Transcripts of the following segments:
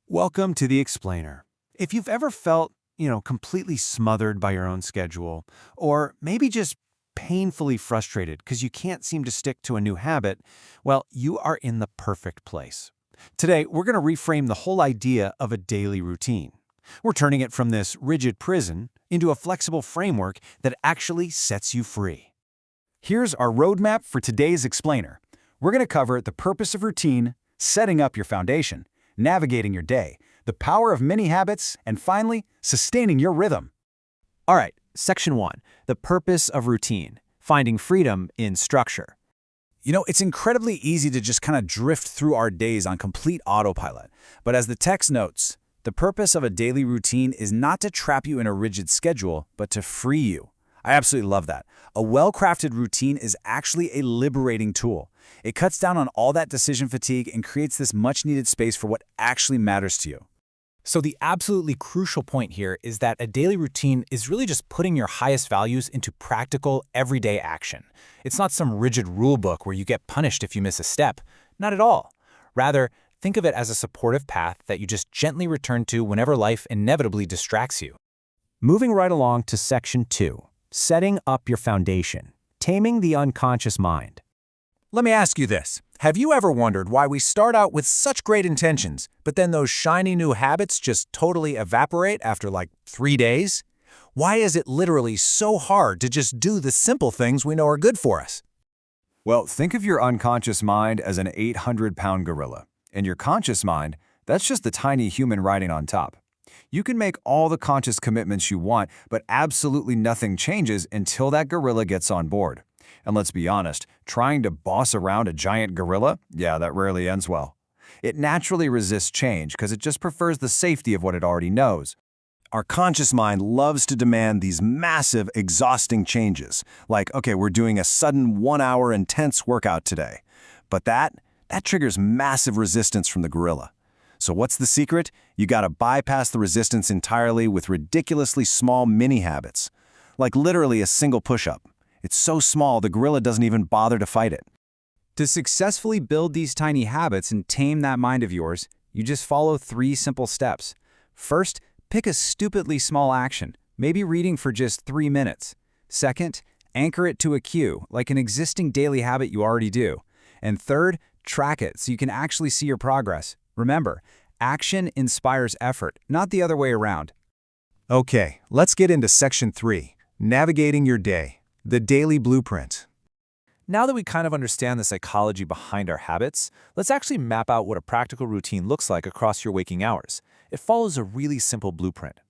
Welcome to The Explainer. If you've ever felt, completely smothered by your own schedule, or maybe just painfully frustrated because you can't seem to stick to a new habit, well, you are in the perfect place. Today, we're going to reframe the whole idea of a daily routine. We're turning it from this rigid prison into a flexible framework that actually sets you free. Here's our roadmap for today's Explainer. We're going to cover the purpose of routine, setting up your foundation, navigating your day, the power of mini habits, and finally, sustaining your rhythm. All right, Section 1, the purpose of routine, finding freedom in structure. It's incredibly easy to just kind of drift through our days on complete autopilot. But as the text notes, the purpose of a daily routine is not to trap you in a rigid schedule, but to free you. I absolutely love that. A well-crafted routine is actually a liberating tool. It cuts down on all that decision fatigue and creates this much-needed space for what actually matters to you. So the absolutely crucial point here is that a daily routine is really just putting your highest values into practical, everyday action. It's not some rigid rule book where you get punished if you miss a step. Not at all. Rather, think of it as a supportive path that you just gently return to whenever life inevitably distracts you. Moving right along to Section 2, setting up your foundation, taming the unconscious mind. Let me ask you this. Have you ever wondered why we start out with such great intentions, but then those shiny new habits just totally evaporate after like 3 days? Why is it literally so hard to just do the simple things we know are good for us? Well, think of your unconscious mind as an 800-pound gorilla. And your conscious mind, that's just the tiny human riding on top. You can make all the conscious commitments you want, but absolutely nothing changes until that gorilla gets on board. And let's be honest, trying to boss around a giant gorilla, that rarely ends well. It naturally resists change because it just prefers the safety of what it already knows. Our conscious mind loves to demand these massive, exhausting changes, like, okay, we're doing a sudden 1-hour intense workout today. But that triggers massive resistance from the gorilla. So what's the secret? You gotta bypass the resistance entirely with ridiculously small mini habits, like literally a single push-up. It's so small, the gorilla doesn't even bother to fight it. To successfully build these tiny habits and tame that mind of yours, you just follow 3 simple steps. First, pick a stupidly small action, maybe reading for just 3 minutes. Second, anchor it to a cue, like an existing daily habit you already do. And third, track it so you can actually see your progress. Remember, action inspires effort, not the other way around. Okay, let's get into Section 3, navigating your day. The daily blueprint. Now that we kind of understand the psychology behind our habits, let's actually map out what a practical routine looks like across your waking hours. It follows a really simple blueprint.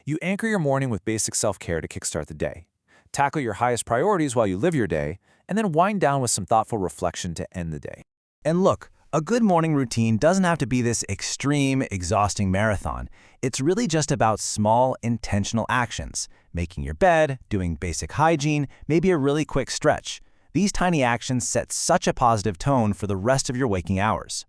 You anchor your morning with basic self-care to kickstart the day. Tackle your highest priorities while you live your day, and then wind down with some thoughtful reflection to end the day. And look, a good morning routine doesn't have to be this extreme, exhausting marathon. It's really just about small, intentional actions. Making your bed, doing basic hygiene, maybe a really quick stretch. These tiny actions set such a positive tone for the rest of your waking hours.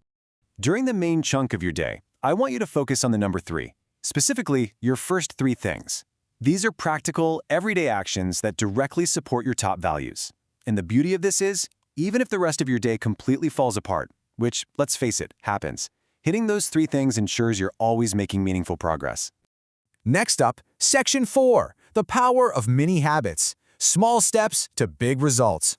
During the main chunk of your day, I want you to focus on the number 3, specifically your first 3 things. These are practical, everyday actions that directly support your top values. And the beauty of this is, even if the rest of your day completely falls apart, which, let's face it, happens, hitting those 3 things ensures you're always making meaningful progress. Next up, Section 4, the power of mini habits. Small steps to big results.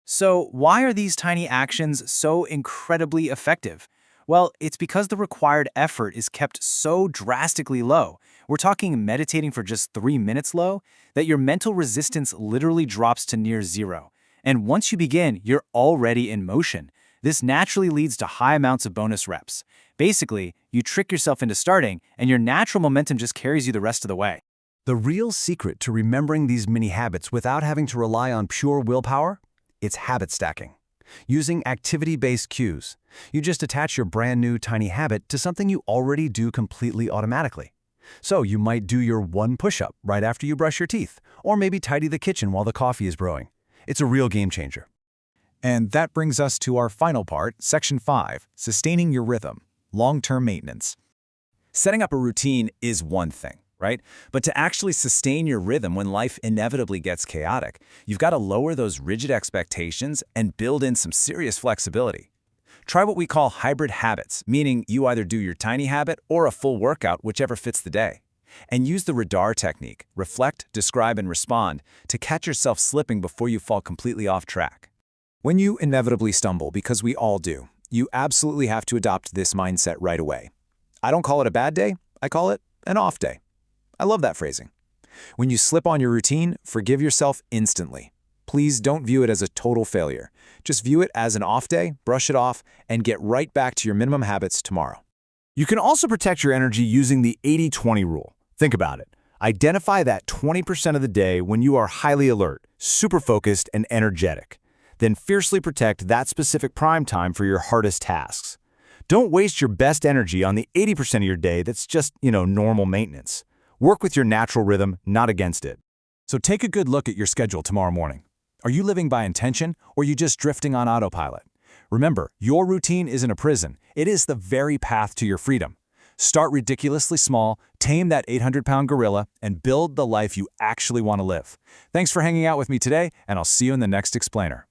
So why are these tiny actions so incredibly effective? Well, it's because the required effort is kept so drastically low. We're talking meditating for just 3 minutes low, that your mental resistance literally drops to near zero. And once you begin, you're already in motion. This naturally leads to high amounts of bonus reps. Basically, you trick yourself into starting, and your natural momentum just carries you the rest of the way. The real secret to remembering these mini habits without having to rely on pure willpower? It's habit stacking. Using activity-based cues. You just attach your brand new tiny habit to something you already do completely automatically. So you might do your 1 push-up right after you brush your teeth, or maybe tidy the kitchen while the coffee is brewing. It's a real game changer. And that brings us to our final part, Section 5, sustaining your rhythm, long-term maintenance. Setting up a routine is one thing, right? But to actually sustain your rhythm when life inevitably gets chaotic, you've got to lower those rigid expectations and build in some serious flexibility. Try what we call hybrid habits, meaning you either do your tiny habit or a full workout, whichever fits the day. And use the radar technique, reflect, describe, and respond, to catch yourself slipping before you fall completely off track. When you inevitably stumble, because we all do, you absolutely have to adopt this mindset right away. I don't call it a bad day, I call it an off day. I love that phrasing. When you slip on your routine, forgive yourself instantly. Please don't view it as a total failure. Just view it as an off day, brush it off, and get right back to your minimum habits tomorrow. You can also protect your energy using the 80-20 rule. Think about it. Identify that 20% of the day when you are highly alert, super focused, and energetic. Then fiercely protect that specific prime time for your hardest tasks. Don't waste your best energy on the 80% of your day that's just, normal maintenance. Work with your natural rhythm, not against it. So take a good look at your schedule tomorrow morning. Are you living by intention, or are you just drifting on autopilot? Remember, your routine isn't a prison. It is the very path to your freedom. Start ridiculously small, tame that 800-pound gorilla, and build the life you actually want to live. Thanks for hanging out with me today, and I'll see you in the next Explainer.